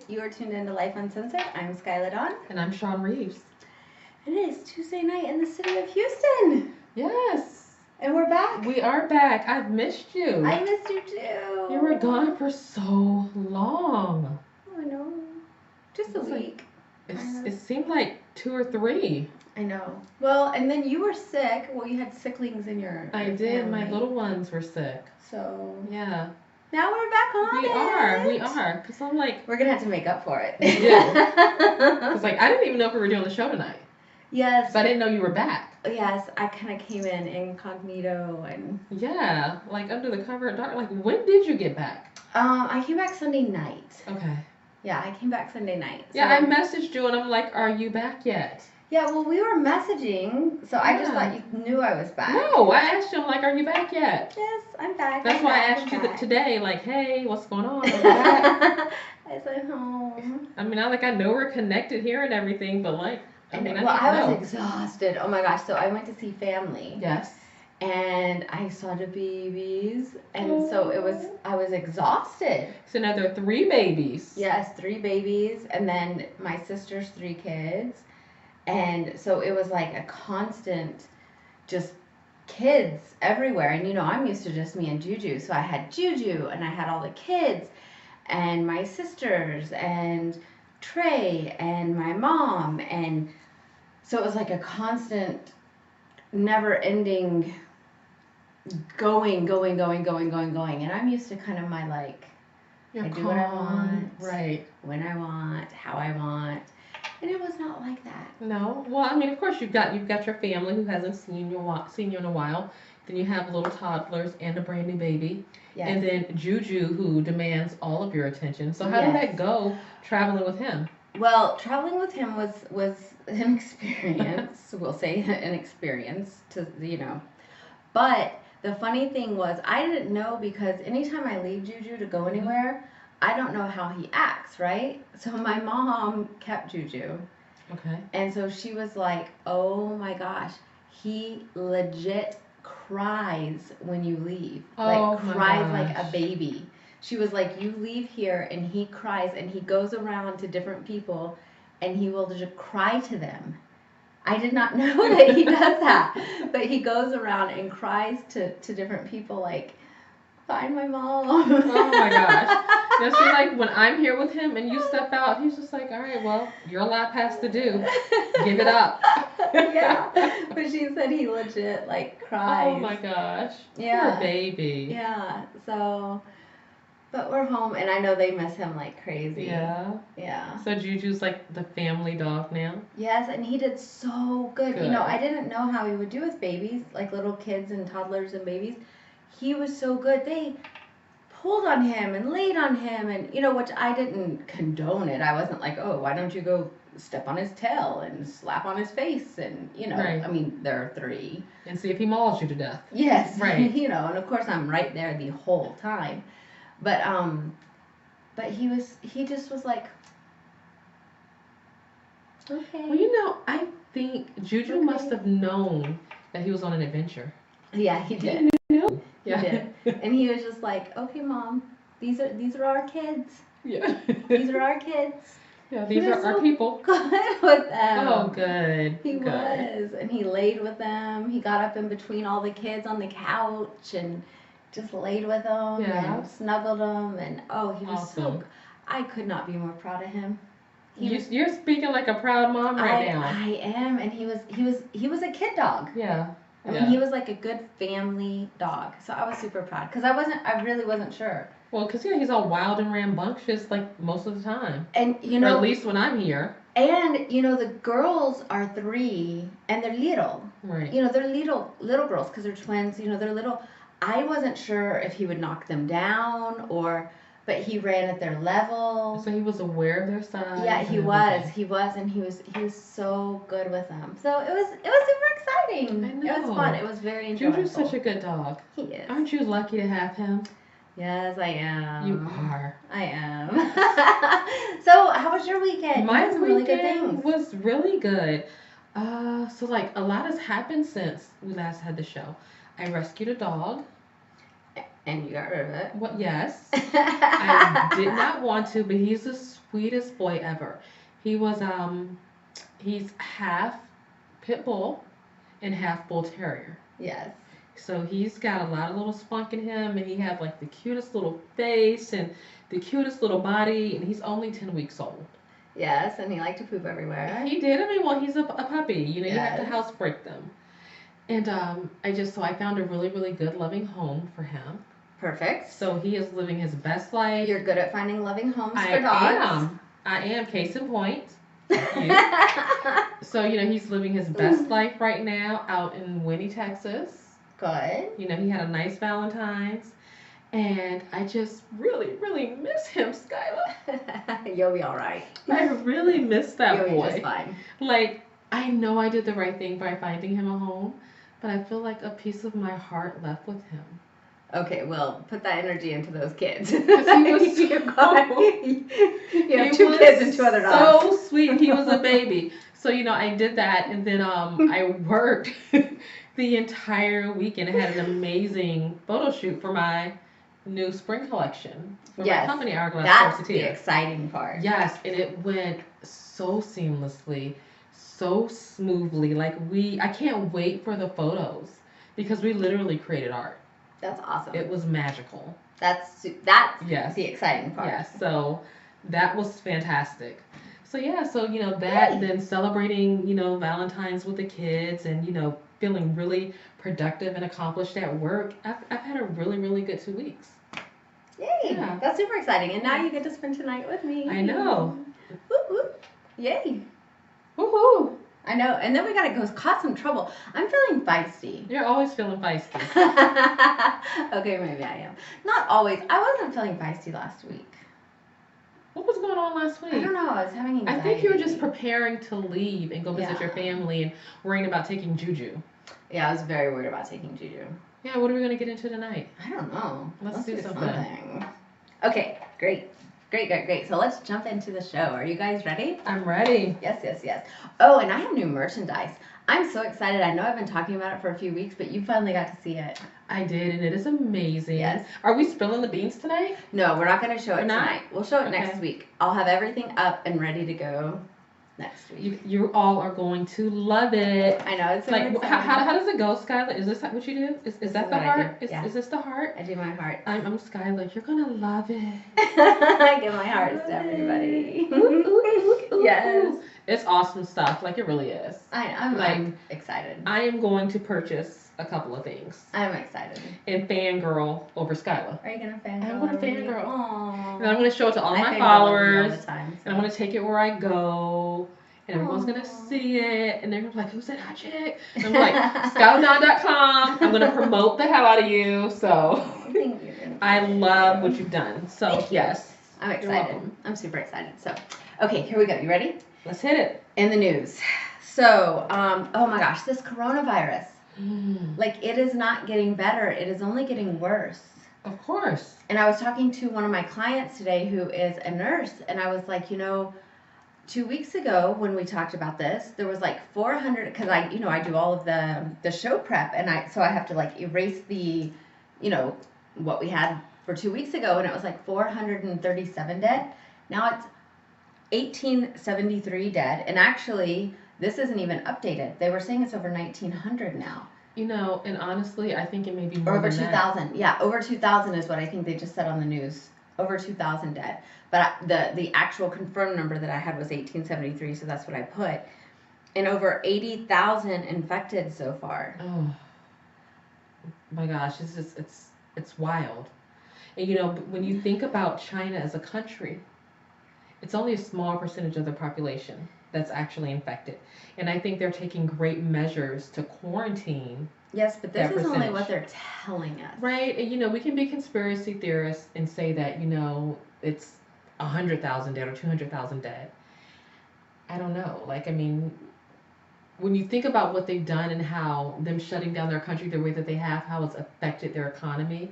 You are tuned into Life Uncensored. I'm Skylar Dawn. And I'm Sean Reeves. It is Tuesday night in the city of Houston. Yes. And we're back. We are back. I've missed you. I missed you too. You were gone for so long. Oh, I know. Just a week. It seemed like 2 or 3. I know. Well, and then you were sick. Well, you had sicklings in your I did. My little ones were sick. So. Yeah. Now we're back on We are. Because I'm like. We're going to have to make up for it. Yeah. Because I didn't even know if we were doing the show tonight. Yes. Because I didn't know you were back. Yes, I kind of came in incognito and. Yeah, like under the cover of dark. Like, when did you get back? I came back Sunday night. Okay. Yeah, I came back Sunday night. So. Yeah, I messaged you and I'm like, are you back yet? Yeah, well, we were messaging, so I just thought you knew I was back. No, I asked you, I'm like, are you back yet? Yes, I'm back. That's why I asked you today, like, hey, what's going on? Are you back? I said home. I mean, I know we're connected here and everything, but like, I was exhausted. Oh my gosh, so I went to see family. Yes. And I saw the babies, and so I was exhausted. So now there are 3 babies. Yes, 3 babies, and then my sister's 3 kids. And so it was like a constant, just kids everywhere. And I'm used to just me and Juju. So I had Juju, and I had all the kids, and my sisters, and Trey, and my mom. And so it was like a constant, never-ending going. And I'm used to kind of my like, I do what I want, right? When I want, how I want. And it was not like that. No. Well, I mean, of course you've got your family who hasn't seen you in a while. Then you have little toddlers and a brand new baby. Yes. And then Juju, who demands all of your attention. So how did that go traveling with him? Well, traveling with him was an experience. We'll say an experience But the funny thing was I didn't know, because anytime I leave Juju to go anywhere, I don't know how he acts, right? So my mom kept Juju. Okay. And so she was like, oh my gosh, he legit cries when you leave. Cries like a baby. She was like, you leave here and he cries, and he goes around to different people and he will just cry to them. I did not know that he does that. But he goes around and cries to different people like, find my mom. Oh my gosh. Now see, like when I'm here with him and you step out, he's just like, all right, well, your lap has to do. Give it up. Yeah. But she said he legit like cries. Oh my gosh. Yeah. Poor baby. Yeah. So, but we're home, and I know they miss him like crazy. Yeah. Yeah. So Juju's like the family dog now? Yes, and he did so good. I didn't know how he would do with babies, like little kids and toddlers and babies. He was so good. They pulled on him and laid on him, and which I didn't condone it. I wasn't like, oh, why don't you go step on his tail and slap on his face, and Right. I mean, there are 3. And see if he mauls you to death. Yes. Right. And of course I'm right there the whole time. But he just was like, okay. Well, I think Juju must have known that he was on an adventure. Yeah, he did. He knew. Yeah. He did. And he was just like, okay, Mom, these are our kids. Yeah. These are our kids. Yeah, these are our people. Good with them. Oh, good. He was. And he laid with them. He got up in between all the kids on the couch and just laid with them and snuggled them. And he was awesome. I could not be more proud of him. You're speaking like a proud mom right now. I am. And he was a kid dog. Yeah. I mean, he was like a good family dog. So I was super proud, because I really wasn't sure. Well, because he's all wild and rambunctious like most of the time. And or at least when I'm here. And the girls are 3 and they're little. Right. They're little girls, because they're twins. They're little. I wasn't sure if he would knock them down but he ran at their level. So he was aware of their size. Yeah, he was, and he was so good with them. So it was super exciting. I know. It was fun. It was very enjoyable. Juju's such a good dog. He is. Aren't you lucky to have him? Yes, I am. You are. I am. So, how was your weekend? My weekend really good things. Was really good. So like a lot has happened since we last had the show. I rescued a dog. And you got rid of it. Well, yes. I did not want to, but he's the sweetest boy ever. He was he's half pit bull and half bull terrier. Yes. So he's got a lot of little spunk in him, and he had like the cutest little face and the cutest little body, and he's only 10 weeks old. Yes, and he liked to poop everywhere. He did. I mean, well, he's a puppy. You know, you have to Yes. house break them. And I found a really, really good, loving home for him. Perfect. So he is living his best life. You're good at finding loving homes I for dogs. am. I am. Case in point. You. So, you know, he's living his best life right now out in Winnie, Texas. Good. You know, he had a nice Valentine's. And I just really, really miss him, Skylar. You'll be all right. I really miss that You'll boy. be just fine. Like, I know I did the right thing by finding him a home, but I feel like a piece of my heart left with him. Okay, well, put that energy into those kids. Because he was you have 2 kids and 2 other dogs. So sweet. He was a baby. So, you know, I did that, and then I worked the entire weekend. I had an amazing photo shoot for my new spring collection for my company, Hourglass That's the Corseteer. exciting part. Yes, and it went so seamlessly, so smoothly. Like I can't wait for the photos because we literally created art. That's awesome. It was magical. That's Yes. the exciting part. Yes, so that was fantastic. So yeah, so you know that, then celebrating, you know, Valentine's with the kids, and you know, feeling really productive and accomplished at work. I've had a really, really good 2 weeks. Yay! Yeah. That's super exciting. And now you get to spend tonight with me. I know. Whoop, whoop. Yay! Woohoo! I know. And then we gotta go cause some trouble. I'm feeling feisty. You're always feeling feisty. Okay, maybe I am. Not always. I wasn't feeling feisty last week. What was going on last week? I don't know. I was having anxiety. I think you were just preparing to leave and go visit your family and worrying about taking Juju. Yeah, I was very worried about taking Juju. Yeah, what are we going to get into tonight? I don't know. Let's do something. Okay, great. So let's jump into the show. Are you guys ready? I'm ready. Yes. Oh, and I have new merchandise. I'm so excited. I know I've been talking about it for a few weeks, but you finally got to see it. I did, and it is amazing. Yes. Are we spilling the beans tonight? No, we're not going to show it tonight. We'll show it Okay. next week. I'll have everything up and ready to go next week. You all are going to love it. I know. It's so like exciting. how does it go, Skylar? Is this what you do? Is that the what I heart? do. Yeah. Is this the heart? I do my heart. I'm Skylar. You're gonna love it. I give my hearts to everybody. Yes. It's awesome stuff. Like it really is. I'm excited. I am going to purchase a couple of things I'm excited. and fangirl over Skylar. Are you gonna fangirl? I'm gonna over me? fangirl. Aww. And I'm going to show it to all I my fangirl over you followers. all the time, so. And I'm going to take it where I go. And everyone's going to Aw. see it. And they're going to be like, who's that hot chick? And I'm like, scoutdown.com. I'm going to promote the hell out of you. So Thank you. I love what you've done. So, Thank you. yes. I'm You're excited. welcome. I'm super excited. So, okay, here we go. You ready? Let's hit it. In the news. So, oh my gosh, this coronavirus. Like, it is not getting better. It is only getting worse. Of course. And I was talking to one of my clients today who is a nurse, and I was like, 2 weeks ago when we talked about this, there was like 400, because I do all of the show prep, and I have to like erase the, what we had for 2 weeks ago, and it was like 437 dead. Now it's 1873 dead, and actually this isn't even updated. They were saying it's over 1900 now. And honestly, I think it may be more Over than 2,000. Yeah, over 2,000 is what I think they just said on the news. Over 2,000 dead. But the actual confirmed number that I had was 1873, so that's what I put. And over 80,000 infected so far. Oh my gosh, it's wild. And when you think about China as a country, it's only a small percentage of the population that's actually infected. And I think they're taking great measures to quarantine. Yes, but this that is only percentage. what they're telling us. Right? And we can be conspiracy theorists and say that, it's 100,000 dead or 200,000 dead. I don't know. When you think about what they've done and how them shutting down their country the way that they have, how it's affected their economy,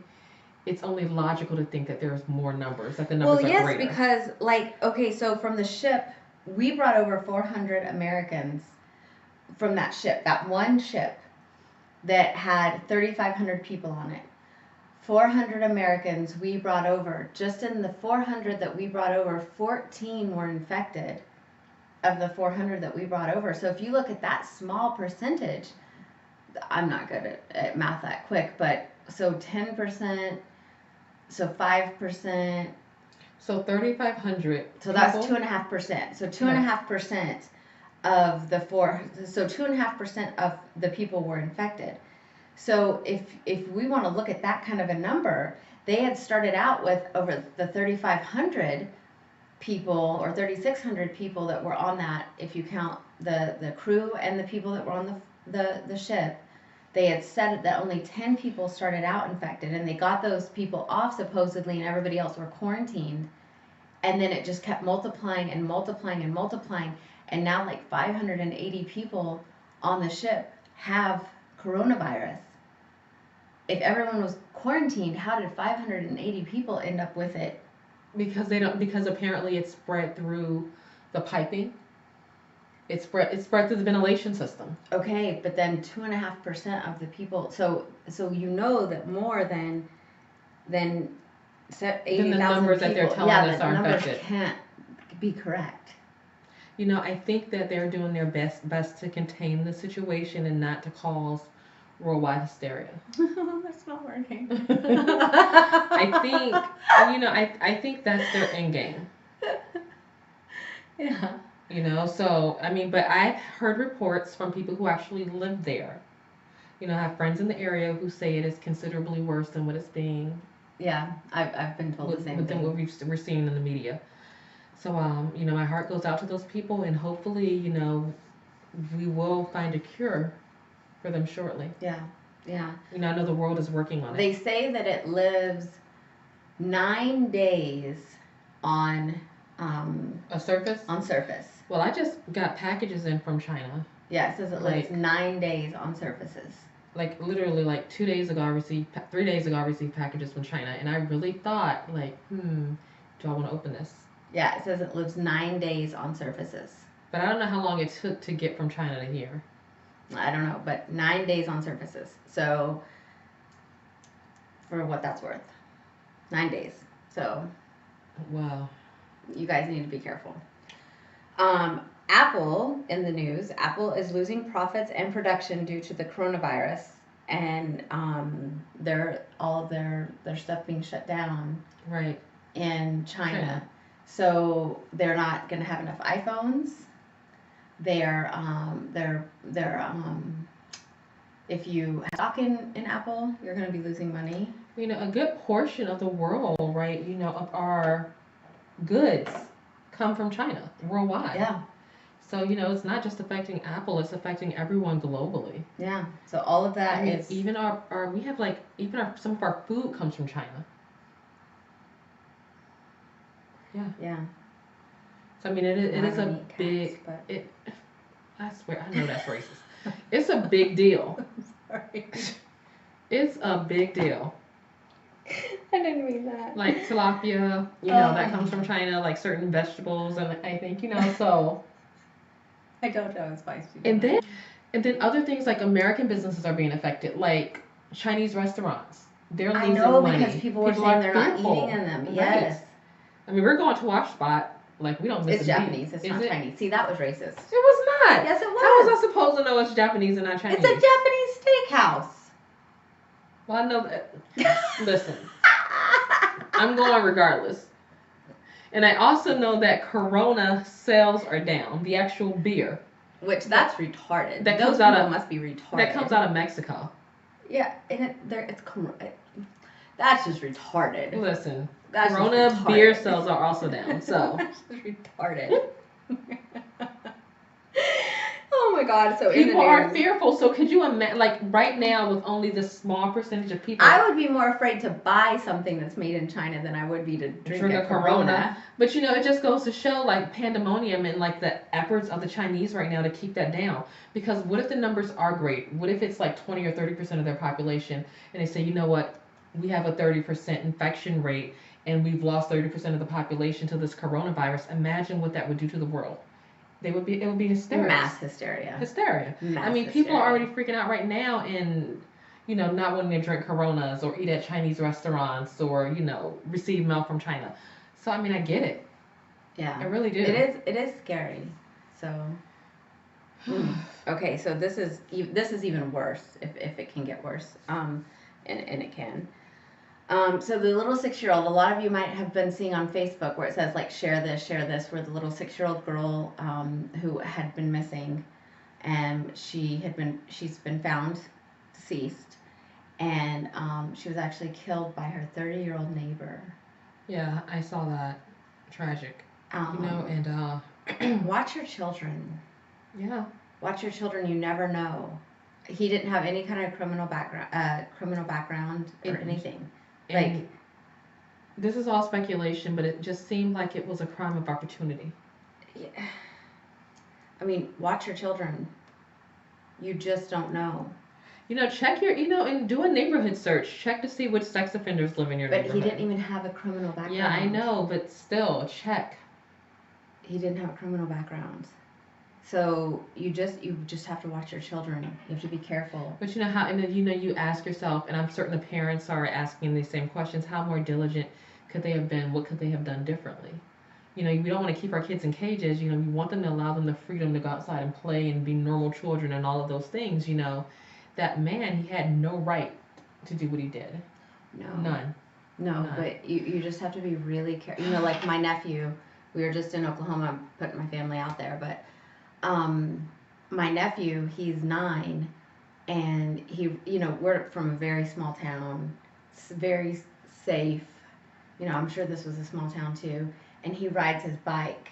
it's only logical to think that there's more numbers, that the numbers are greater. Because, so from the ship, we brought over 400 Americans from that ship, that one ship that had 3,500 people on it. 400 Americans we brought over. Just in the 400 that we brought over, 14 were infected of the 400 that we brought over. So if you look at that small percentage, I'm not good at math that quick, but so 10%, so 5%. So 3,500. So that's 2.5%. So 2.5% of the so 2.5% of the people were infected. So if we want to look at that kind of a number, they had started out with over the 3,500 people or 3,600 people that were on that. If you count the crew and the people that were on the ship, they had said that only 10 people started out infected, and they got those people off supposedly, and everybody else were quarantined. And then it just kept multiplying and multiplying and multiplying, and now like 580 people on the ship have coronavirus. If everyone was quarantined, how did 580 people end up with it? Because apparently it spread through the piping. It spread through the ventilation system. Okay, but then 2.5% of the people. So you know that more than 80,000 the numbers people, that they're telling us are numbers infected can't be correct. You know, I think that they're doing their best to contain the situation and not to cause worldwide hysteria. That's not working. I think that's their end game. Yeah. You know, so I mean, but I've heard reports from people who actually live there. You know, I have friends in the area who say it is considerably worse than what it's being. Yeah, I've been told the same thing. Than what we're seeing in the media. So, you know, my heart goes out to those people, and hopefully, you know, we will find a cure for them shortly. Yeah, yeah. You know, I know the world is working on it. They say that it lives 9 days on a surface. On surface. Well, I just got packages in from China. Yeah, it says it lives 9 days on surfaces. Like literally, like 3 days ago, I received packages from China, and I really thought, like, do I want to open this? Yeah, it says it lives 9 days on surfaces. But I don't know how long it took to get from China to here. I don't know, but 9 days on surfaces. So, for what that's worth, 9 days. So, wow. You guys need to be careful. Apple in the news. Apple is losing profits and production due to the coronavirus, and all of their stuff being shut down. Right. In China. So they're not going to have enough iPhones. They're if you have stock in Apple, you're going to be losing money. You know, a good portion of the world, right? You know, of our goods come from China worldwide. Yeah. So, you know, it's not just affecting Apple, it's affecting everyone globally. Yeah. So all of that is even some of our food comes from China. Yeah. Yeah. So I mean, it is a big. I swear, I know that's racist. It's a big deal. I'm sorry. It's a big deal. I didn't mean that. Like tilapia, you know, that comes from China. Like certain vegetables, and I think, you know, so. I don't know. It's spicy. And then other things like American businesses are being affected, like Chinese restaurants. They're losing money. I know, because people are saying they're not eating in them. Right. Yes. I mean, we're going to Wash Spot. Like, we don't miss It's Japanese. It's not Chinese. See, that was racist. It was not. Yes, it was. How was I supposed to know it's Japanese and not Chinese? It's a Japanese steakhouse. Well, I know that. Listen, I'm going regardless. And I also know that Corona sales are down. The actual beer. Which, that's retarded. Those people must be retarded. That comes out of Mexico. Yeah, and that's just retarded. Listen, that's Corona beer sales are also down, so. That's just retarded. Oh my God! So people are fearful. So could you imagine, like right now, with only this small percentage of people? I would be more afraid to buy something that's made in China than I would be to drink a Corona. But you know, it just goes to show like pandemonium and like the efforts of the Chinese right now to keep that down. Because what if the numbers are great? What if it's like 20 or 30% of their population, and they say, you know what, we have a 30% infection rate, and we've lost 30% of the population to this coronavirus. Imagine what that would do to the world. It would be hysteria. Mass hysteria. Hysteria. Mass I mean, hysteria. people are already freaking out right now, and not wanting to drink Coronas or eat at Chinese restaurants or, receive mail from China. So, I mean, I get it. Yeah. I really do. It is scary. So, okay, so this is even worse if it can get worse. And it can. So the little 6-year-old, a lot of you might have been seeing on Facebook where it says like share this, where the little 6-year-old girl who had been missing, and she's been found deceased, and she was actually killed by her 30-year-old neighbor. Yeah, I saw that. Tragic. And watch your children. Yeah. Watch your children. You never know. He didn't have any kind of criminal background or anything. Like, this is all speculation, but it just seemed like it was a crime of opportunity. Yeah. I mean, watch your children. You just don't know. Check your, and do a neighborhood search. Check to see which sex offenders live in your neighborhood. But he didn't even have a criminal background. Yeah, I know, but still, check. He didn't have a criminal background. So you just have to watch your children. You have to be careful. But you know how, and then you ask yourself, and I'm certain the parents are asking these same questions: how more diligent could they have been? What could they have done differently? We don't want to keep our kids in cages. We want them to allow them the freedom to go outside and play and be normal children and all of those things. That man, he had no right to do what he did. No. None. No, but you just have to be really careful. Like my nephew, we were just in Oklahoma, I'm putting my family out there, but my nephew, he's 9, and he, we're from a very small town. It's very safe. I'm sure this was a small town too. And he rides his bike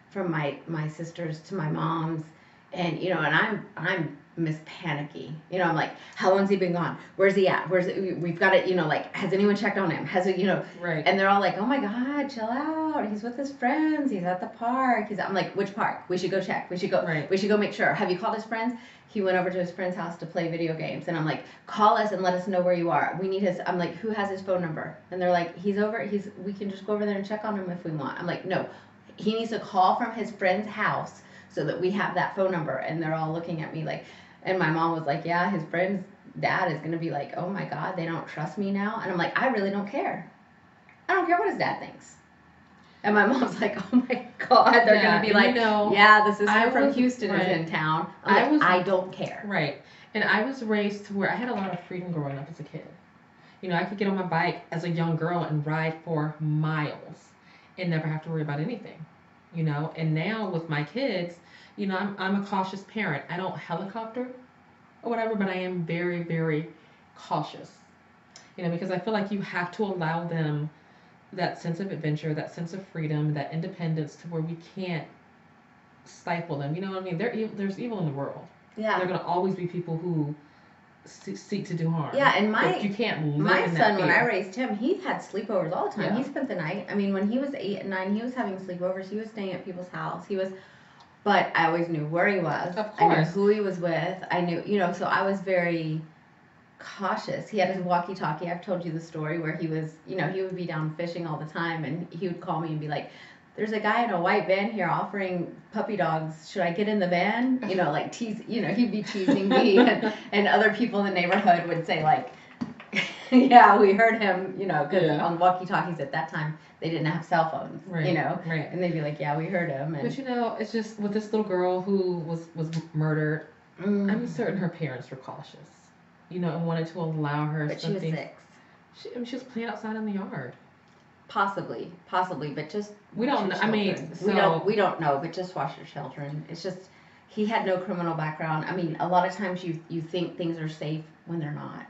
from my sister's to my mom's, and and I'm Miss Panicky. I'm like, how long's he been gone? Where's he at? We've got it, like, has anyone checked on him? Has it, Right. And they're all like, oh my God, chill out. He's with his friends. He's at the park. I'm like, which park? We should go check. We should go. Right. We should go make sure. Have you called his friends? He went over to his friend's house to play video games. And I'm like, call us and let us know where you are. We need his, I'm like, who has his phone number? And they're like, we can just go over there and check on him if we want. I'm like, no, he needs to call from his friend's house so that we have that phone number. And they're all looking at me like, and my mom was like, yeah, his friend's dad is going to be like, oh my God, they don't trust me now. And I'm like, I really don't care. I don't care what his dad thinks. And my mom's like, oh my God, they're going to be like, yeah, the sister from Houston is in town. I don't care. Right. And I was raised to where I had a lot of freedom growing up as a kid. I could get on my bike as a young girl and ride for miles and never have to worry about anything. And now with my kids, I'm a cautious parent. I don't helicopter or whatever, but I am very, very cautious. Because I feel like you have to allow them that sense of adventure, that sense of freedom, that independence to where we can't stifle them. You know what I mean? There's evil in the world. Yeah. There are going to always be people who seek to do harm. Yeah, and you can't live my in that son, fear. when I raised him, he had sleepovers all the time. Yeah. He spent the night. I mean, when he was 8 and 9, he was having sleepovers. He was staying at people's house. But I always knew where he was. Of course. I knew who he was with. I knew, so I was very cautious. He had his walkie-talkie. I've told you the story where he was, he would be down fishing all the time, and he would call me and be like, there's a guy in a white van here offering puppy dogs. Should I get in the van? Like tease, he'd be teasing me, and other people in the neighborhood would say like, yeah, we heard him, because on walkie-talkies at that time, they didn't have cell phones, right. Right. And they'd be like, yeah, we heard him. And, but it's just with this little girl who was murdered, I'm certain her parents were cautious, and wanted to allow her but something. She was 6. She was playing outside in the yard. Possibly, but just we don't know. I mean, we don't know, but just watch your children. It's just he had no criminal background. I mean, a lot of times you think things are safe when they're not.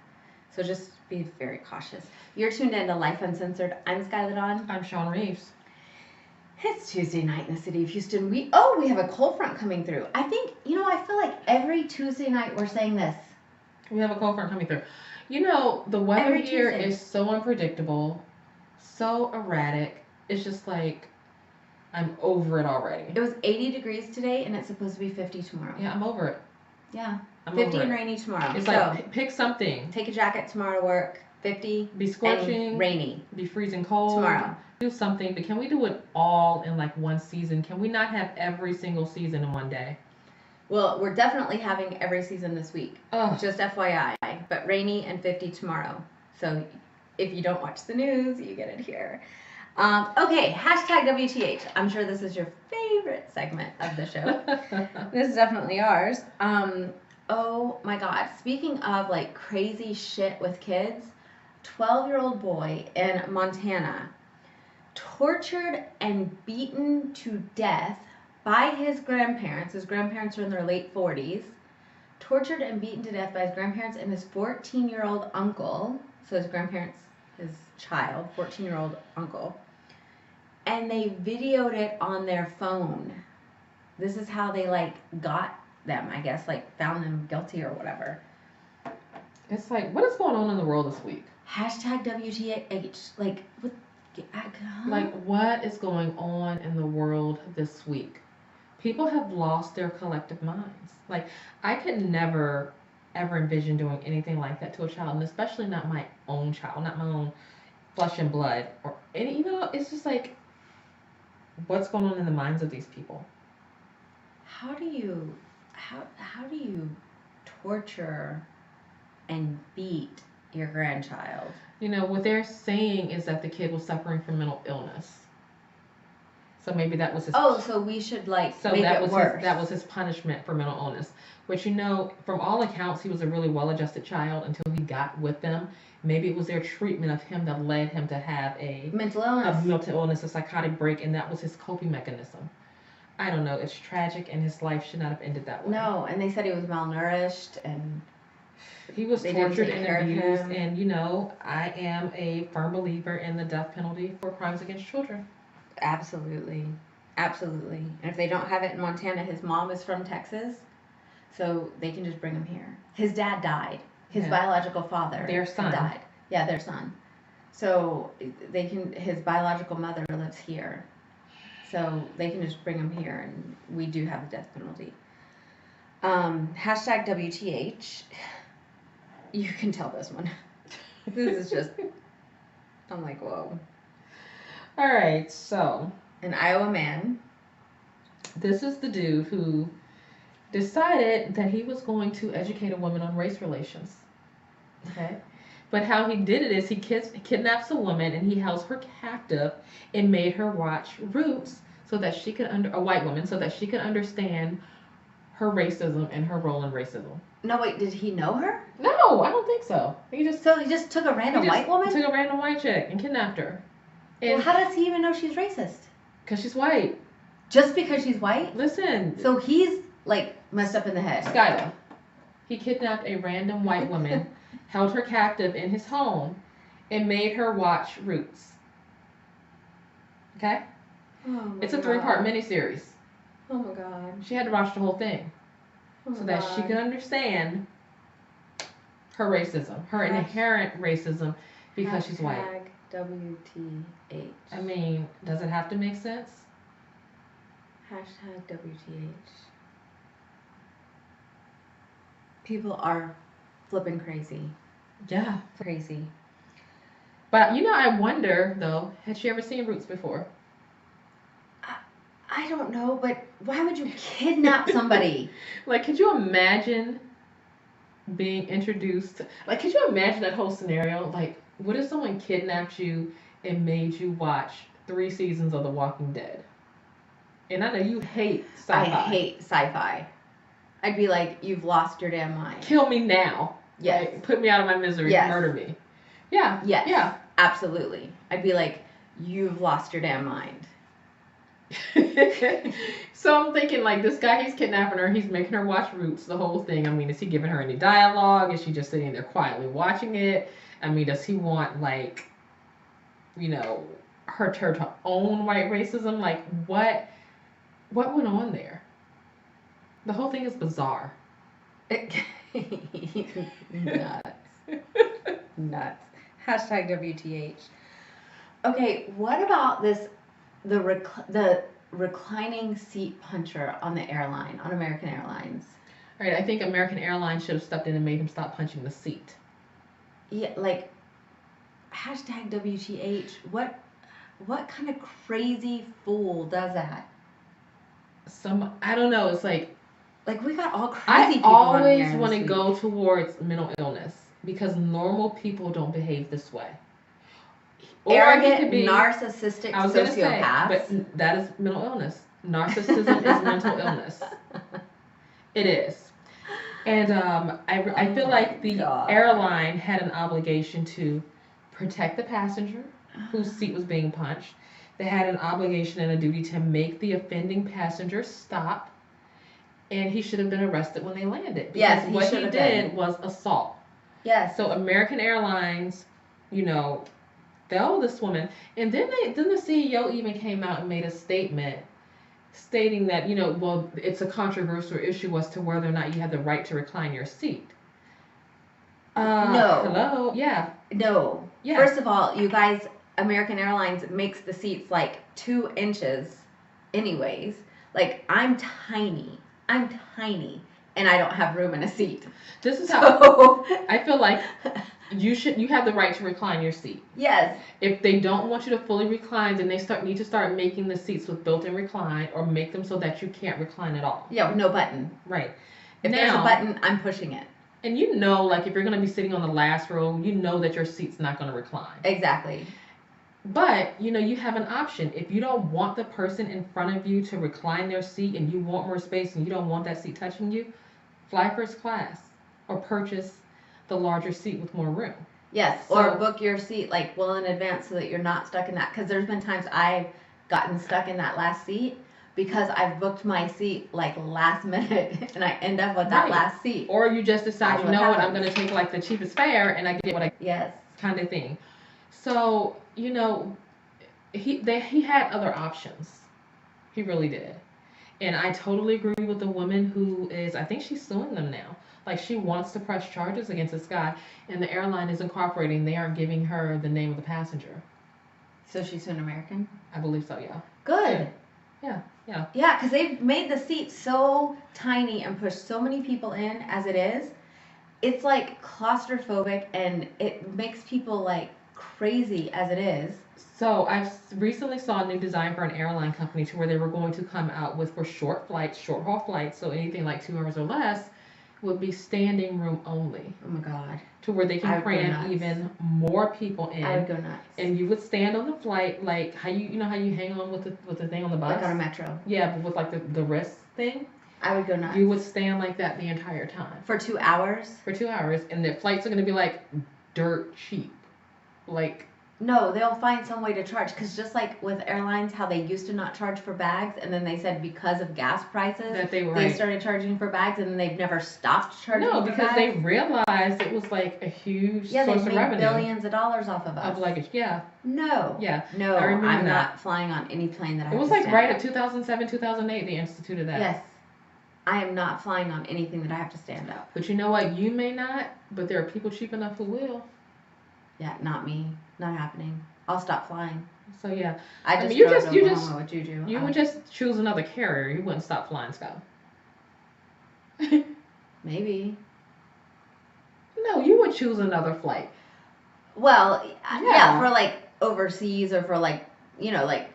So just be very cautious. You're tuned in to Lyfe Uncensored. I'm Skylar Dawn. I'm Sean Reeves. It's Tuesday night in the city of Houston. We have a cold front coming through. I think, I feel like every Tuesday night we're saying this. We have a cold front coming through. The weather Every here Tuesday. is so unpredictable, so erratic. It's just like, I'm over it already. It was 80 degrees today, and it's supposed to be 50 tomorrow. Yeah, I'm over it. Yeah. I'm 50 over and it. rainy tomorrow. It's so, like, pick something. take a jacket tomorrow to work. 50. Be scorching. And rainy. Be freezing cold. Tomorrow. Do something, but can we do it all in like one season? Can we not have every single season in one day? Well, we're definitely having every season this week. Oh, Just FYI. But rainy and 50 tomorrow. So if you don't watch the news, you get it here. Okay, hashtag WTH. I'm sure this is your favorite segment of the show. This is definitely ours. Oh my God. Speaking of like crazy shit with kids, 12-year-old boy in Montana tortured and beaten to death by his grandparents. His grandparents are in their late 40s. Tortured and beaten to death by his grandparents and his 14-year-old uncle. So his grandparents, his child, 14-year-old uncle. And they videoed it on their phone. This is how they like got them, I guess, like found them guilty or whatever. it's like, what is going on in the world this week? Hashtag WTH. Like, what? Like, what is going on in the world this week? People have lost their collective minds. Like, I could never, ever envision doing anything like that to a child, and especially not my own child, not my own flesh and blood. Or any, it's just like, what's going on in the minds of these people? How do you torture and beat your grandchild? What they're saying is that the kid was suffering from mental illness. So maybe that was his. Oh, so we should like So make that it was worse. that was his punishment for mental illness. Which from all accounts, he was a really well-adjusted child until he got with them. Maybe it was their treatment of him that led him to have a mental illness, a psychotic break, and that was his coping mechanism. I don't know. It's tragic, and his life should not have ended that way. No, and they said he was malnourished and he was they tortured didn't take and care of abused. him. And I am a firm believer in the death penalty for crimes against children. Absolutely. Absolutely. And if they don't have it in Montana, his mom is from Texas, so they can just bring him here. His dad died. His biological father Their son died. Yeah, their son. So his biological mother lives here. So they can just bring him here, and we do have the death penalty. Hashtag WTH. You can tell this one. This is just, I'm like, whoa. All right, so An Iowa man. This is the dude who decided that he was going to educate a woman on race relations. Okay? But how he did it is he kidnaps a woman and he held her captive and made her watch Roots so that she could a white woman so that she could understand her racism and her role in racism. No, wait, did he know her? No, I don't think so. He just took a random white woman? Took a random white chick and kidnapped her. And well, how does he even know she's racist? Because she's white. Just because she's white? Listen. So he's like messed up in the head. Skylar. He kidnapped a random white woman, held her captive in his home, and made her watch Roots. Okay? Oh it's a 3-part miniseries. Oh my god. She had to watch the whole thing so that she could understand her racism, her inherent racism, because she's white. WTH. I mean, does it have to make sense? Hashtag WTH. People are flipping crazy. Yeah. Crazy. But, I wonder, though, had she ever seen Roots before? I don't know, but why would you kidnap somebody? Like, could you imagine being introduced? Like, could you imagine that whole scenario? Like, what if someone kidnapped you and made you watch 3 seasons of The Walking Dead? And I know you hate sci-fi. I hate sci-fi. I'd be like, you've lost your damn mind. Kill me now. Yes. Like, put me out of my misery. Yes. Murder me. Yeah. Yes. Yeah. Absolutely. I'd be like, you've lost your damn mind. So I'm thinking, like, this guy, he's kidnapping her. He's making her watch Roots, the whole thing. I mean, is he giving her any dialogue? Is she just sitting there quietly watching it? I mean, does he want, like, her to own white racism? Like, what went on there? The whole thing is bizarre. Nuts. Nuts. Hashtag WTH. Okay, what about the reclining seat puncher on the airline, on American Airlines? All right, I think American Airlines should have stepped in and made him stop punching the seat. Yeah, like, hashtag WTH. What kind of crazy fool does that? I don't know. It's like, Like, we got all crazy I people on here always this want to week. go towards mental illness because normal people don't behave this way. Or he Arrogant, could be narcissistic I was gonna say, sociopaths. but that is mental illness. Narcissism is mental illness. It is. And I feel like the airline had an obligation to protect the passenger whose seat was being punched. They had an obligation and a duty to make the offending passenger stop. And he should have been arrested when they landed. Because Yes, what he should have did been. was assault. Yes. So American Airlines, you know, fell this woman. And then the CEO even came out and made a statement stating that, you know, well, it's a controversial issue as to whether or not you have the right to recline your seat. No. Hello? Yeah. No. Yeah. First of all, you guys, American Airlines makes the seats like 2 inches anyways. Like, I'm tiny, and I don't have room in a seat. This is how I feel like you have the right to recline your seat. Yes. If they don't want you to fully recline, then they need to start making the seats with built-in recline, or make them so that you can't recline at all. Yeah, with no button. Right. If there's a button, I'm pushing it. And you know, like, if you're going to be sitting on the last row, you know that your seat's not going to recline. Exactly. But, you know, you have an option. If you don't want the person in front of you to recline their seat and you want more space and you don't want that seat touching you, fly first class or purchase the larger seat with more room. Yes, So, or book your seat like well in advance so that you're not stuck in that. Because there's been times I've gotten stuck in that last seat because I've booked my seat like last minute and I end up with that last seat. Or you just decide, That's you know what what, I'm happens. going to take like the cheapest fare and I get what I Yes. kind of thing. So, you know, he had other options. He really did. And I totally agree with the woman who is, I think she's suing them now. Like, she wants to press charges against this guy, and the airline isn't cooperating. They aren't giving her the name of the passenger. So she's suing American? I believe so, yeah. Good. Yeah. Yeah, because they've made the seat so tiny and pushed so many people in as it is. It's like claustrophobic and it makes people like crazy as it is. So I recently saw a new design for an airline company to where they were going to come out with, for short flights, short haul flights, so anything like 2 hours or less, would be standing room only. Oh my God. To where they can cram even more people in. I would go nuts. And you would stand on the flight like how you know how you hang on with the thing on the bus? Like on a metro. Yeah, but with like the wrist thing. I would go nuts. You would stand like that the entire time. For 2 hours? For 2 hours. And the flights are going to be like dirt cheap. Like, no, they'll find some way to charge. Because just like with airlines, how they used to not charge for bags, and then they said because of gas prices, that they started charging for bags, and then they've never stopped charging for bags. No, because they realized it was like a huge source of revenue. Yeah, they made billions of dollars off of us. Of luggage, yeah. No. Yeah. No, I'm not flying on any plane that I have to stand. It was like right up. at 2007, 2008 they instituted that. Yes. I am not flying on anything that I have to stand up. But you know what? You may not, but there are people cheap enough who will. Yeah, not me. Not happening. I'll stop flying. So yeah, I mean, you with Juju. You would just choose another carrier. You wouldn't stop flying, Scott. Maybe. No, you would choose another flight. Well, yeah, for like overseas or for like, you know, like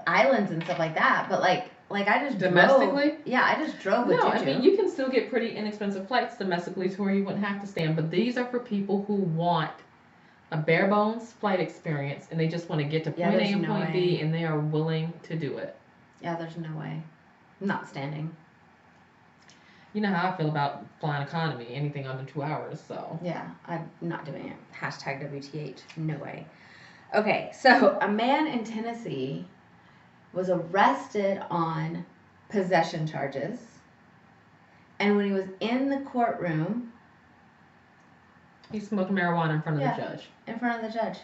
islands and stuff like that. But like I just domestically. I just drove with Juju. I mean, you can still get pretty inexpensive flights domestically to where you wouldn't have to stand. But these are for people who want a bare bones flight experience, and they just want to get to point A and point B, and they are willing to do it. Yeah, there's no way. I'm not standing. You know how I feel about flying economy, anything under 2 hours, so. Yeah, I'm not doing it. Hashtag WTH, no way. Okay, so a man in Tennessee was arrested on possession charges, and when he was in the courtroom, he smoked marijuana in front of the judge. In front of the judge.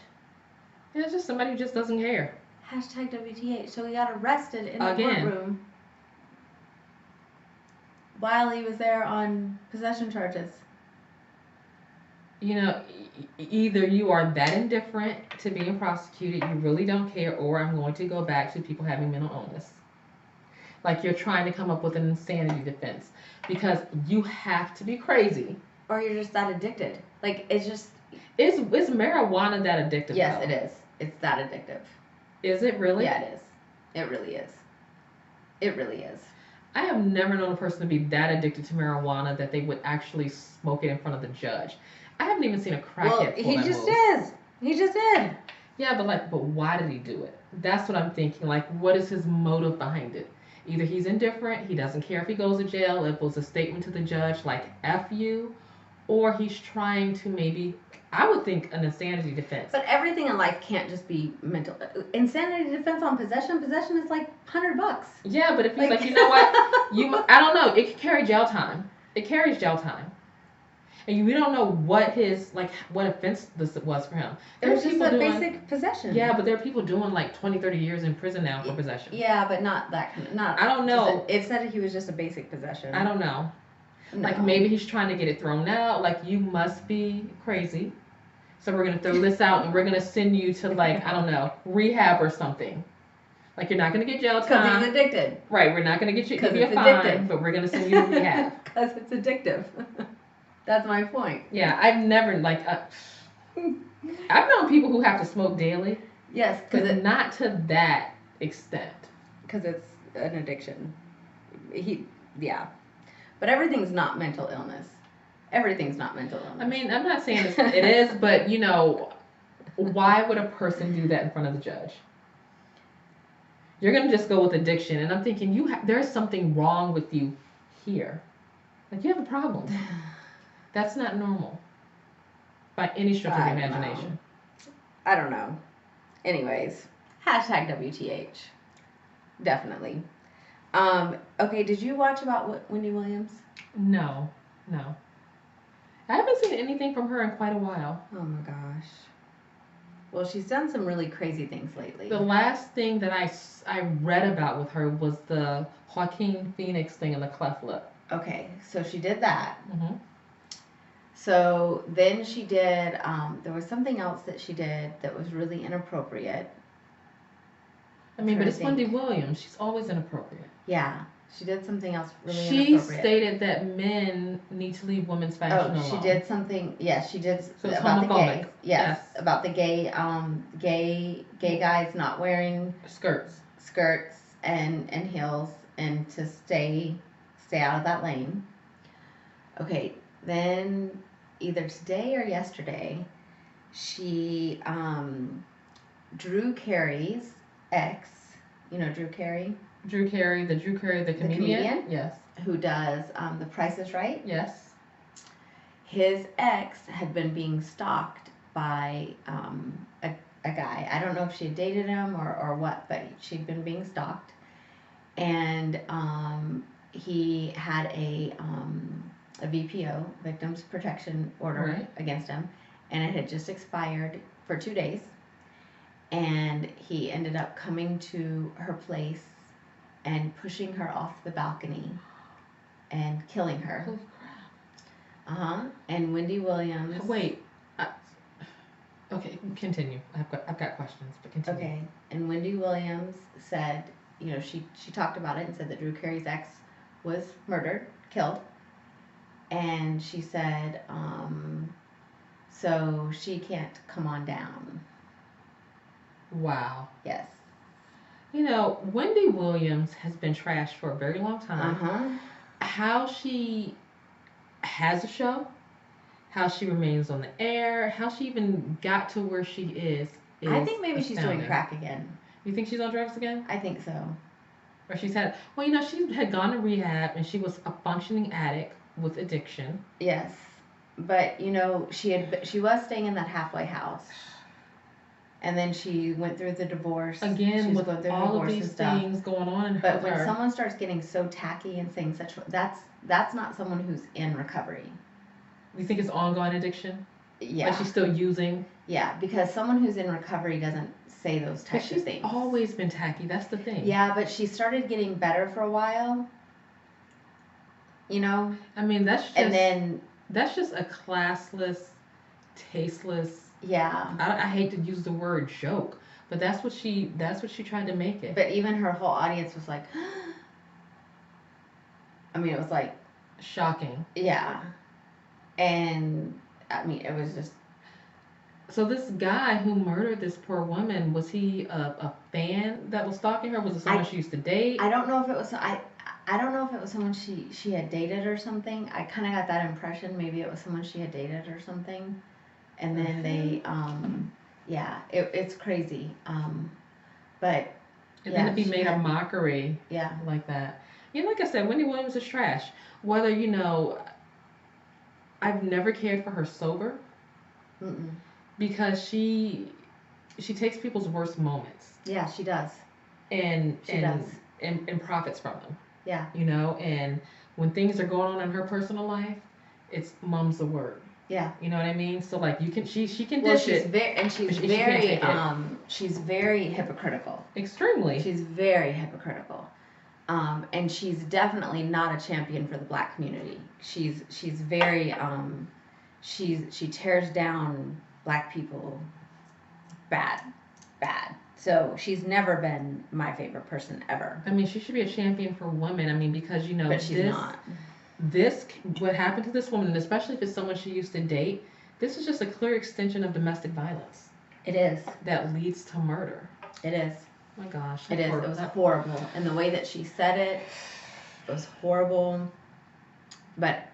Yeah, it's just somebody who just doesn't care. Hashtag WTH. So he got arrested in the courtroom while he was there on possession charges. You know, either you are that indifferent to being prosecuted, you really don't care, or I'm going to go back to people having mental illness. Like, you're trying to come up with an insanity defense because you have to be crazy. Or you're just that addicted. Like, it's just... Is marijuana that addictive? Yes, though? it is. It's that addictive. Is it really? Yeah, it is. It really is. It really is. I have never known a person to be that addicted to marijuana that they would actually smoke it in front of the judge. I haven't even seen a crackhead pull he that just move. is. He just did. Yeah, but why did he do it? That's what I'm thinking. Like, what is his motive behind it? Either he's indifferent, he doesn't care if he goes to jail, if it was a statement to the judge like "F you," or he's trying to maybe, I would think, an insanity defense. But everything in life can't just be mental. Insanity defense on possession. Possession is like $100. Yeah, but if he's like, you know what, I don't know, it could carry jail time. It carries jail time. And we don't know what what offense this was for him. It was just a basic possession. Yeah, but there are people doing like 20, 30 years in prison now for possession. Yeah, but not that kind of, not. I don't know. It said he was just a basic possession. I don't know. No. Like maybe he's trying to get it thrown out. Like, you must be crazy. So we're going to throw this out and we're going to send you to, like, I don't know, rehab or something. Like, you're not going to get jail time. Because he's addicted. Right, we're not going to get you a fine, addictive. but we're going to send you to rehab. Because it's addictive. That's my point. Yeah, I've never, like, I've known people who have to smoke daily. Yes, but not to that extent. Because it's an addiction. Yeah. But everything's not mental illness. Everything's not mental illness. I mean, I'm not saying it is, but, you know, why would a person do that in front of the judge? You're going to just go with addiction. And I'm thinking, there's something wrong with you here. Like, you have a problem. That's not normal. By any stretch of the imagination. I don't know. Anyways, #WTH. Definitely. Okay, did you watch about Wendy Williams? No. I haven't seen anything from her in quite a while. Oh my gosh. Well, she's done some really crazy things lately. The last thing that I read about with her was the Joaquin Phoenix thing in the cleft lip. Okay, so she did that. Mm-hmm. So then she did, there was something else that she did that was really inappropriate. I mean, but it's Wendy Williams. She's always inappropriate. Yeah, she did something else really inappropriate. She stated that men need to leave women's fashion alone. She did something, yes, she did so it's about homophobic. the gays. Yes, about the gay guys not wearing skirts and heels and to stay out of that lane. Okay, then either today or yesterday, she, Drew Carey's ex, you know Drew Carey? Drew Carey, the comedian? Yes. Who does The Price is Right? Yes. His ex had been being stalked by a guy. I don't know if she had dated him or what, but she'd been being stalked. And he had a VPO, Victims Protection Order, against him, and it had just expired for 2 days. And he ended up coming to her place and pushing her off the balcony and killing her. Holy crap. And Wendy Williams. Wait. Okay, continue. I've got questions, but continue. Okay. And Wendy Williams said, you know, she talked about it and said that Drew Carey's ex was murdered, killed. And she said, so she can't come on down. Wow. Yes. You know, Wendy Williams has been trashed for a very long time. Uh-huh. How she has a show, how she remains on the air, how she even got to where she is I think maybe astounding. she's doing crack again. You think she's on drugs again? I think so. Or she's had, well, you know, she had gone to rehab and she was a functioning addict with addiction. Yes. But, you know, she was staying in that halfway house. And then she went through the divorce. Again, with all of these things going on in her. But when someone starts getting so tacky and saying such, that's not someone who's in recovery. You think it's ongoing addiction? Yeah. Like she's still using? Yeah, because someone who's in recovery doesn't say those types of things. She's always been tacky. That's the thing. Yeah, but she started getting better for a while. You know? I mean, that's just a classless, tasteless. Yeah. I hate to use the word joke, but that's what she tried to make it. But even her whole audience was like, I mean, it was like shocking. Yeah. And I mean, it was just. So this guy who murdered this poor woman, was he a fan that was stalking her? Was it someone she used to date? I don't know if it was. I don't know if it was someone she had dated or something. I kind of got that impression. Maybe it was someone she had dated or something. And then they, yeah, it's crazy. But And yeah, then to be she made a had, mockery yeah, like that. You know, like I said, Wendy Williams is trash. Whether, you know, I've never cared for her sober mm-mm. because she takes people's worst moments Yeah, she does. and She does. and profits from them. Yeah, You know, and when things are going on in her personal life, it's mum's the word. yeah. You know what I mean? So like you can she can Well, dish it, she's but she can't very take it. she's very hypocritical. Extremely. She's very hypocritical. And she's definitely not a champion for the black community. She's very she tears down black people bad, bad. So she's never been my favorite person ever. I mean, she should be a champion for women. I mean, because you know But she's not. This what happened to this woman, and especially if it's someone she used to date, this is just a clear extension of domestic violence. It is. That leads to murder. It is. Oh my gosh. It is. It was horrible. And the way that she said it was horrible. But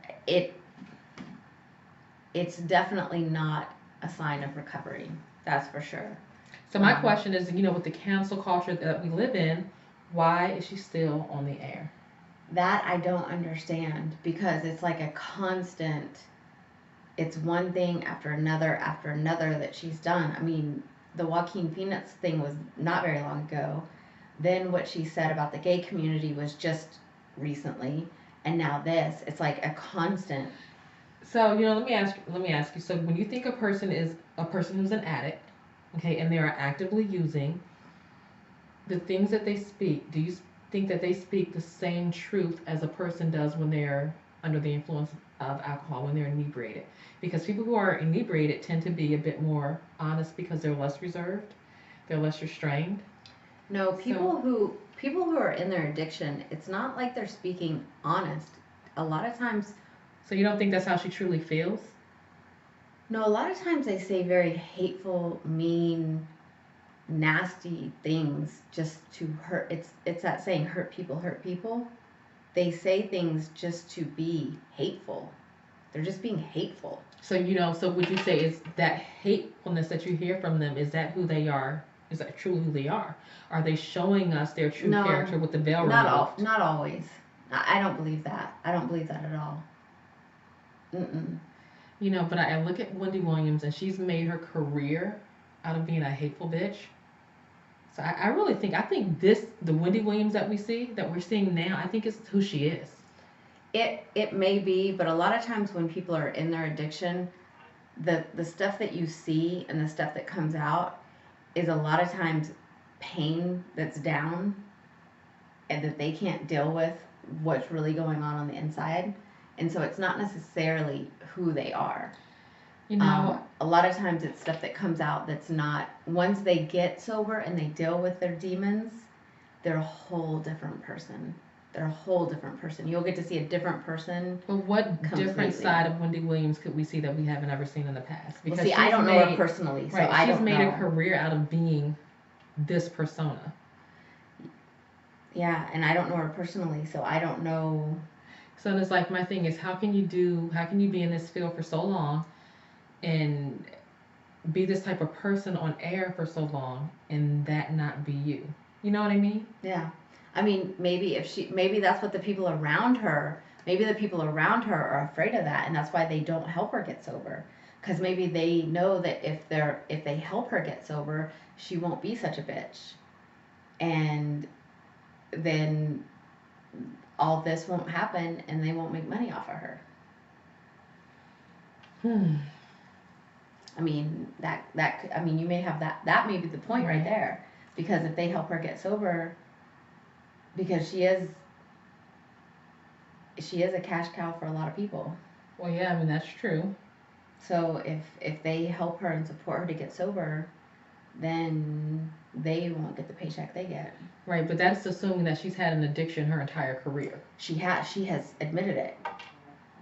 it's definitely not a sign of recovery. That's for sure. So my question is, you know, with the cancel culture that we live in, why is she still on the air? That I don't understand, because it's like a constant, it's one thing after another that she's done. I mean, the Joaquin Phoenix thing was not very long ago. Then what she said about the gay community was just recently, and now this. It's like a constant. So, you know, let me ask you. So, when you think a person is a person who's an addict, okay, and they are actively using the things that they speak, do you think that they speak the same truth as a person does when they're under the influence of alcohol, when they're inebriated? Because people who are inebriated tend to be a bit more honest because they're less reserved, they're less restrained. No, people who are in their addiction, it's not like they're speaking honest. A lot of times. So you don't think that's how she truly feels? No, a lot of times they say very hateful, mean, nasty things just to hurt. It's that saying, hurt people hurt people. They say things just to be hateful. They're just being hateful. So, you know, so would you say is that hatefulness that you hear from them, is that who they are? Is that truly who they are? Are they showing us their true character with the veil removed? Not always. I don't believe that. I don't believe that at all. Mm-mm. You know, but I look at Wendy Williams, and she's made her career out of being a hateful bitch. So I really think, the Wendy Williams that we're seeing now, I think is who she is. It may be, but a lot of times when people are in their addiction, the stuff that you see and the stuff that comes out is a lot of times pain that's down and that they can't deal with what's really going on the inside. And so it's not necessarily who they are. You know, a lot of times it's stuff that comes out that's not, once they get sober and they deal with their demons, they're a whole different person. They're a whole different person. You'll get to see a different person. But what different side of Wendy Williams could we see that we haven't ever seen in the past? Because see, I don't know her personally, so I don't know. She's made a career out of being this persona. Yeah, and I don't know her personally, so I don't know. So it's like, my thing is, how can you be in this field for so long and be this type of person on air for so long and that not be you? You know what I mean? Yeah. I mean, maybe that's what the people around her are afraid of that, and that's why they don't help her get sober. Because maybe they know that if they help her get sober, she won't be such a bitch. And then all this won't happen and they won't make money off of her. I mean, you may have that may be the point right there. Because if they help her get sober, because she is a cash cow for a lot of people. Well, yeah, I mean, that's true. So if they help her and support her to get sober, then they won't get the paycheck they get. Right, but that's assuming that she's had an addiction her entire career. She has admitted it.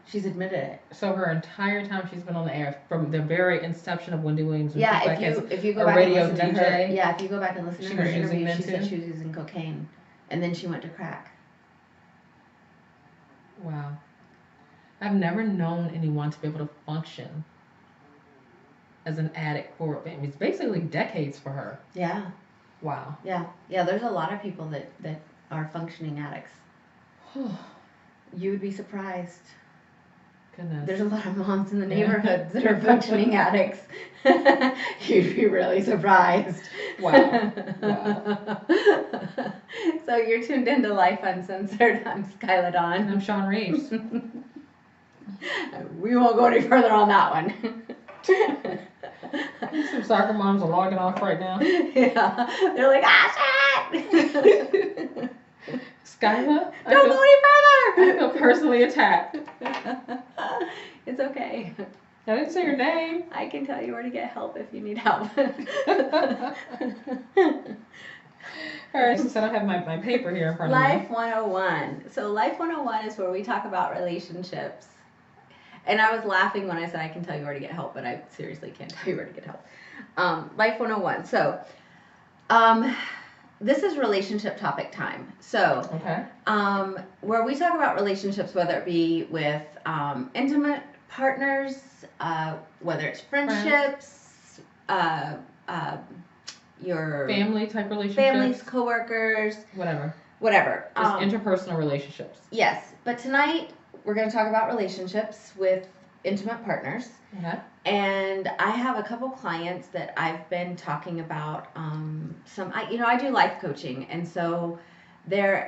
She's admitted it. So her entire time she's been on the air, from the very inception of Wendy Williams. Yeah, if you go back and listen to her, yeah, if you go back and listen to her interview, she said she was using cocaine, and then she went to crack. Wow. I've never known anyone to be able to function as an addict for, I mean, it's basically decades for her. Yeah. Wow. Yeah. Yeah. There's a lot of people that are functioning addicts. You would be surprised. Goodness. There's a lot of moms in the neighborhoods that are functioning addicts. You'd be really surprised. Wow. Wow. So you're tuned into Lyfe Uncensored. I'm Skyla Dawn. And I'm Sean Reeves. We won't go any further on that one. Some soccer moms are logging off right now. Yeah. They're like, shit! Skyla? Don't go any further! I feel personally attacked. It's okay. I didn't say your name. I can tell you where to get help if you need help. Alright, since I don't have my paper here in front of me. Lyfe 101. So Lyfe 101 is where we talk about relationships. And I was laughing when I said I can tell you where to get help, but I seriously can't tell you where to get help. Lyfe 101. So, this is relationship topic time. So, Okay. Where we talk about relationships, whether it be with intimate partners, whether it's friendships, your Family type relationships. families, coworkers, Whatever. Just interpersonal relationships. Yes, but tonight we're going to talk about relationships with intimate partners. Okay. And I have a couple clients that I've been talking about. I do life coaching, and so there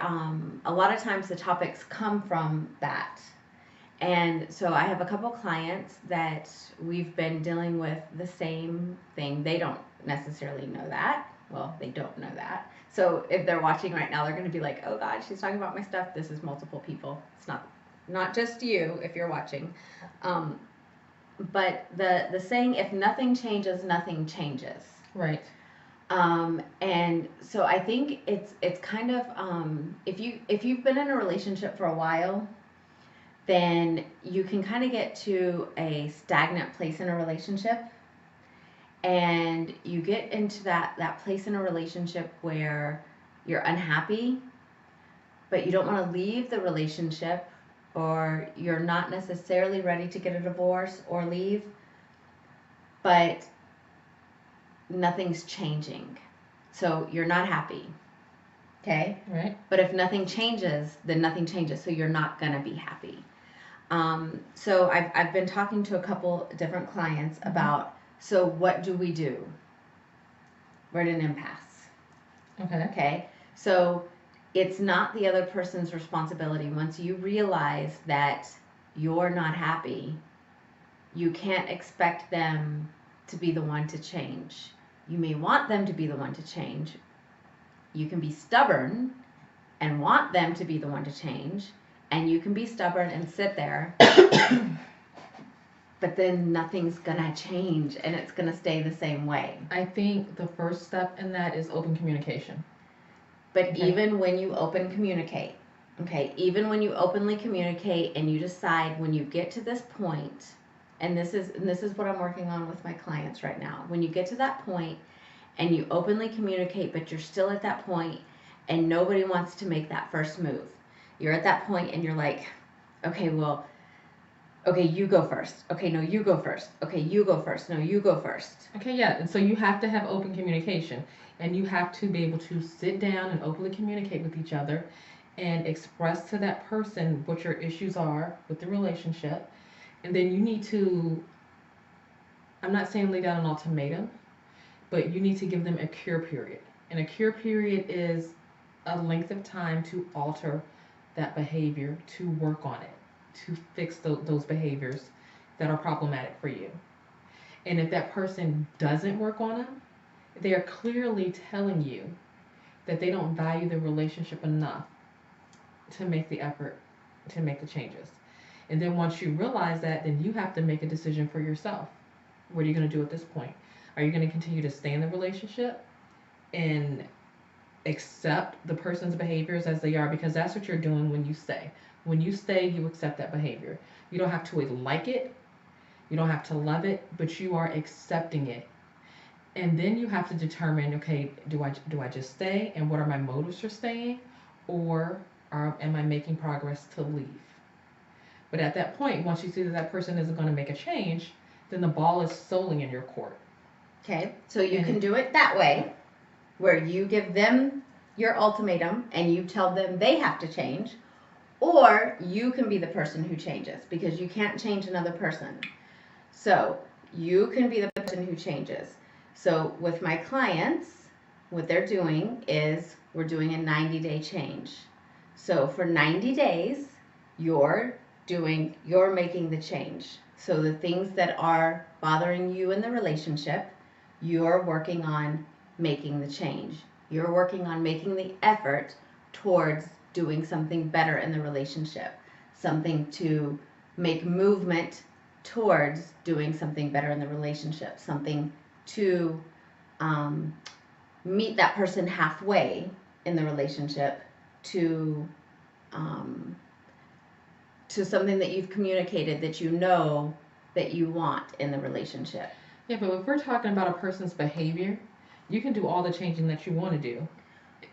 a lot of times the topics come from that. And so I have a couple clients that we've been dealing with the same thing. They don't necessarily know that. Well, they don't know that. So if they're watching right now, they're going to be like, "Oh God, she's talking about my stuff." This is multiple people. It's not just you if you're watching. But the saying, if nothing changes, nothing changes. Right. And so I think it's kind of if you've been in a relationship for a while, then you can kind of get to a stagnant place in a relationship, and you get into that place in a relationship where you're unhappy, but you don't want to leave the relationship, or you're not necessarily ready to get a divorce or leave, but nothing's changing. So you're not happy. Okay? Right. But if nothing changes, then nothing changes. So you're not going to be happy. So I've been talking to a couple different clients about, so what do we do? We're at an impasse. Okay. Okay? So it's not the other person's responsibility. Once you realize that you're not happy, you can't expect them to be the one to change. You may want them to be the one to change. You can be stubborn and want them to be the one to change, and you can be stubborn and sit there, but then nothing's gonna change and it's gonna stay the same way. I think the first step in that is open communication. But Okay. even when you openly communicate and you decide, when you get to this point, and this is what I'm working on with my clients right now. When you get to that point and you openly communicate, but you're still at that point and nobody wants to make that first move. You're at that point and you're like, okay, you go first. Okay, no, you go first. Okay, you go first. No, you go first. Okay, yeah. And so you have to have open communication, and you have to be able to sit down and openly communicate with each other and express to that person what your issues are with the relationship. And then you need to, I'm not saying lay down an ultimatum, but you need to give them a cure period. And a cure period is a length of time to alter that behavior, to work on it, to fix those behaviors that are problematic for you. And if that person doesn't work on them, they are clearly telling you that they don't value the relationship enough to make the effort to make the changes. And then once you realize that, then you have to make a decision for yourself. What are you going to do at this point? Are you going to continue to stay in the relationship and accept the person's behaviors as they are? Because that's what you're doing when you stay. When you stay, you accept that behavior. You don't have to like it. You don't have to love it, but you are accepting it. And then you have to determine, okay, do I just stay, and what are my motives for staying, or am I making progress to leave? But at that point, once you see that that person isn't going to make a change, then the ball is solely in your court. Okay, so you can do it that way, where you give them your ultimatum and you tell them they have to change, or you can be the person who changes because you can't change another person. So you can be the person who changes. So with my clients, what they're doing is we're doing a 90-day change. So for 90 days, you're making the change. So the things that are bothering you in the relationship, you're working on making the change. You're working on making the effort towards doing something better in the relationship, something to make movement towards doing something better in the relationship, something to meet that person halfway in the relationship, to something that you've communicated that you know that you want in the relationship. Yeah, but if we're talking about a person's behavior, you can do all the changing that you want to do.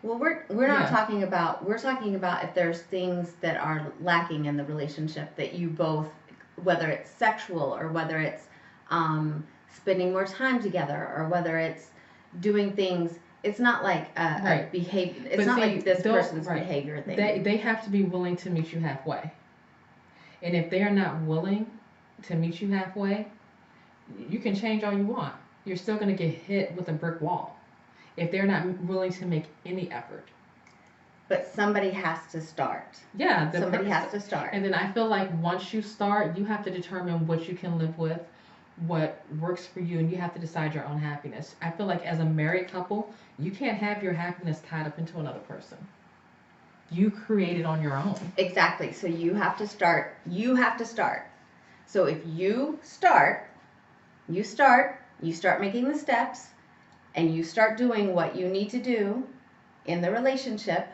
Well, we're not talking about, we're talking about if there's things that are lacking in the relationship that you both, whether it's sexual or whether it's spending more time together or whether it's doing things. It's not like a behavior. It's not like this person's behavior thing. They have to be willing to meet you halfway. And if they are not willing to meet you halfway, you can change all you want. You're still going to get hit with a brick wall if they're not willing to make any effort. But somebody has to start. Yeah. Somebody has to start. And then I feel like once you start, you have to determine what you can live with, what works for you, and you have to decide your own happiness. I feel like as a married couple, you can't have your happiness tied up into another person. You create it on your own. Exactly. So you have to start. You have to start. So if you start making the steps, and you start doing what you need to do in the relationship,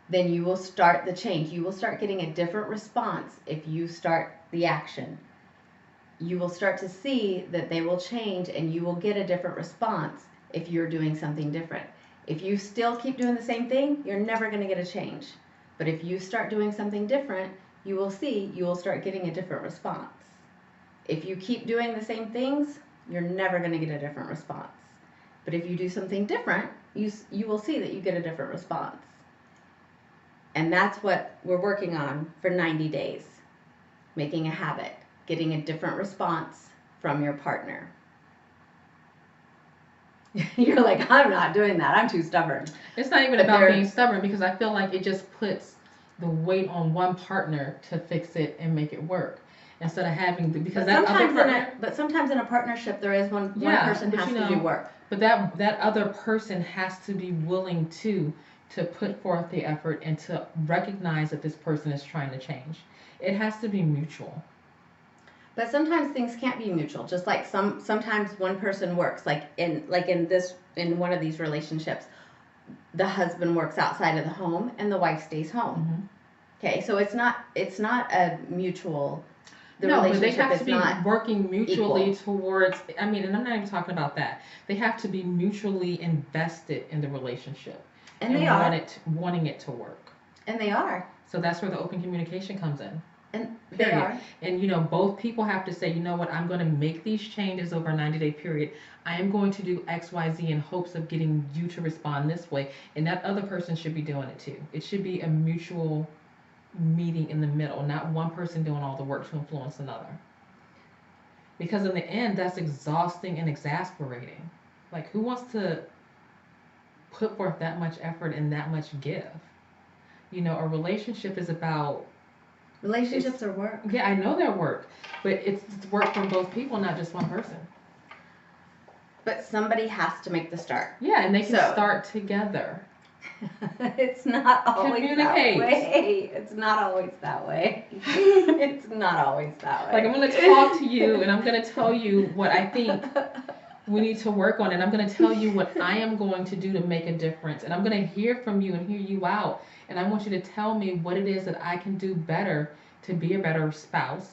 then you will start the change. You will start getting a different response if you start the action. You will start to see that they will change and you will get a different response if you're doing something different. If you still keep doing the same thing, you're never going to get a change. But if you start doing something different, you will start getting a different response. If you keep doing the same things, you're never going to get a different response. But if you do something different, you will see that you get a different response. And that's what we're working on for 90 days. Making a habit, getting a different response from your partner. You're like, I'm not doing that. I'm too stubborn. It's not even about being stubborn, because I feel like it just puts the weight on one partner to fix it and make it work. Instead of having because but sometimes in a partnership there is one person has to do work. But that other person has to be willing to put forth the effort and to recognize that this person is trying to change. It has to be mutual. But sometimes things can't be mutual. Just like sometimes one person works, like in one of these relationships, the husband works outside of the home and the wife stays home. Mm-hmm. Okay, so it's not a mutual. But they have to be working mutually towards, and I'm not even talking about that. They have to be mutually invested in the relationship. And they are. Wanting it to work. And they are. So that's where the open communication comes in. And they are. And, both people have to say, you know what, I'm going to make these changes over a 90-day period. I am going to do X, Y, Z in hopes of getting you to respond this way. And that other person should be doing it too. It should be a mutual meeting in the middle, not one person doing all the work to influence another. Because in the end, that's exhausting and exasperating. Like, who wants to put forth that much effort and that much give? A relationship is about... Relationships are work. Yeah, I know they're work. But it's work for both people, not just one person. But somebody has to make the start. Yeah, and they can start together. It's not always that way. It's not always that way. It's not always that way. Like, I'm going to talk to you and I'm going to tell you what I think we need to work on, and I'm going to tell you what I am going to do to make a difference, and I'm going to hear from you and hear you out, and I want you to tell me what it is that I can do better to be a better spouse.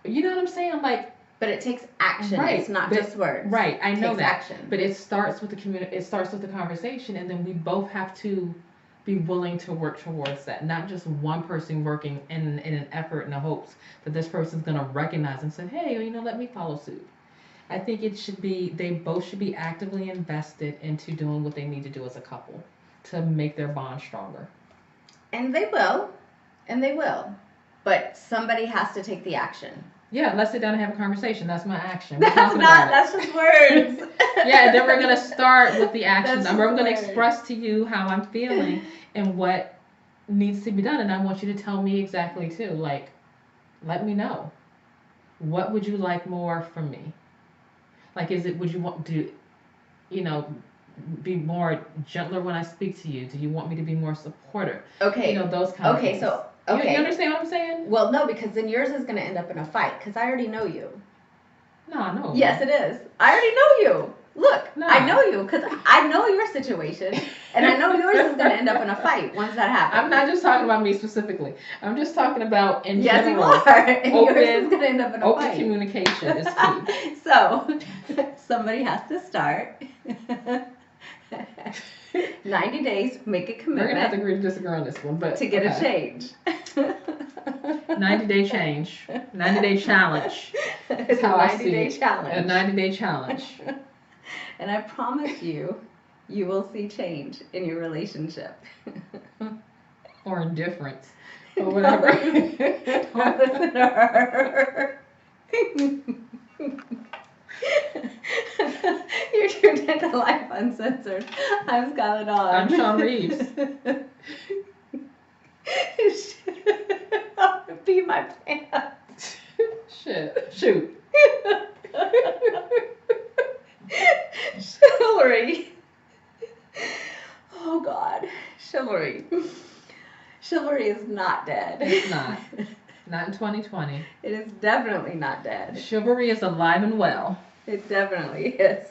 You know what I'm saying? But it takes action. Right. It's not just words. Right. I know that. Action. But it starts with the conversation, and then we both have to be willing to work towards that. Not just one person working in an effort in the hopes that this person's going to recognize and say, hey, let me follow suit. I think it should be, they both should be actively invested into doing what they need to do as a couple to make their bond stronger. And they will. But somebody has to take the action. Yeah, let's sit down and have a conversation. That's my action. That's just words. Yeah, and then we're going to start with the action. We're going to express to you how I'm feeling and what needs to be done. And I want you to tell me exactly too. Like, let me know. What would you like more from me? Like, would you want to, be more gentler when I speak to you? Do you want me to be more supportive? Okay. Those kind of things. So, okay. You understand what I'm saying? Well, no, because then yours is going to end up in a fight, because I already know you. No, I know. Yes, it is. I already know you. Look, no. I know you, because I know your situation, and I know yours is going to end up in a fight once that happens. I'm not just talking about me specifically. I'm just talking about in general. Yes, you are. And yours is going to end up in a open fight. Open communication is key. So, somebody has to start. 90 days, make a commitment. We're going to have to agree to disagree on this one, but to get a change. 90-day change. 90-day challenge. That's how I see it. Challenge. A 90-day challenge. And I promise you will see change in your relationship. Or indifference. Or whatever. Don't listen to her. You're tuned into Lyfe Uncensored. I'm Skylar Dawn. I'm Sean Reeves. I'll pee my pants. Shoot. Chivalry. Oh God, chivalry. Chivalry is not dead. It's not. Not in 2020. It is definitely not dead. Chivalry is alive and well. It definitely is.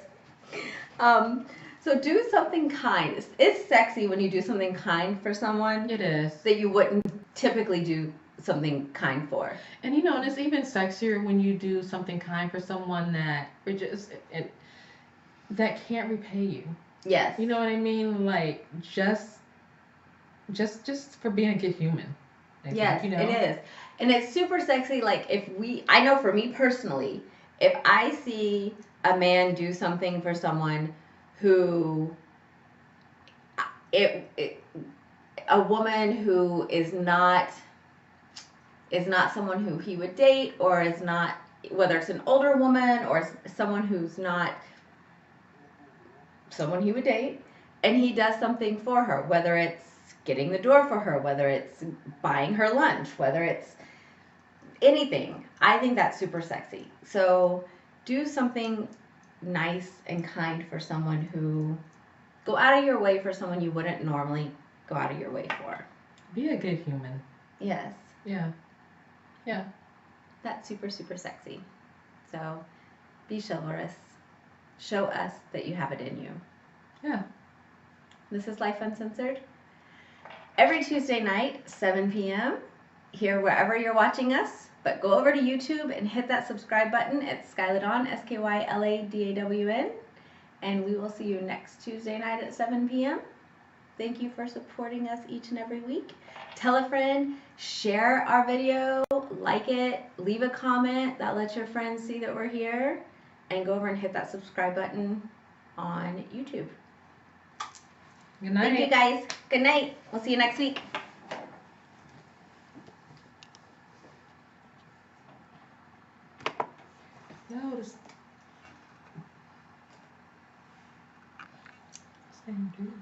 So do something kind. It's sexy when you do something kind for someone. It is. That you wouldn't typically do something kind for. And and it's even sexier when you do something kind for someone that that can't repay you. Yes. You know what I mean? Like just for being a good human. Yes, it is. And it's super sexy. Like I know for me personally, if I see a man do something for someone who, a woman who is not someone who he would date, or is not, whether it's an older woman or someone who's not someone he would date, and he does something for her, whether it's getting the door for her, whether it's buying her lunch, whether it's anything, I think that's super sexy. So do something nice and kind for someone who, go out of your way for someone you wouldn't normally go out of your way for. Be a good human. Yes. Yeah. Yeah. That's super, super sexy. So be chivalrous. Show us that you have it in you. Yeah. This is Lyfe Uncensored. Every Tuesday night, 7 p.m. Here wherever you're watching us. But go over to YouTube and hit that subscribe button. It's Skylar Dawn, SkyLadawn. And we will see you next Tuesday night at 7 p.m. Thank you for supporting us each and every week. Tell a friend, share our video, like it, leave a comment that lets your friends see that we're here. And go over and hit that subscribe button on YouTube. Good night. Thank you guys. Good night. We'll see you next week. No, this same dude.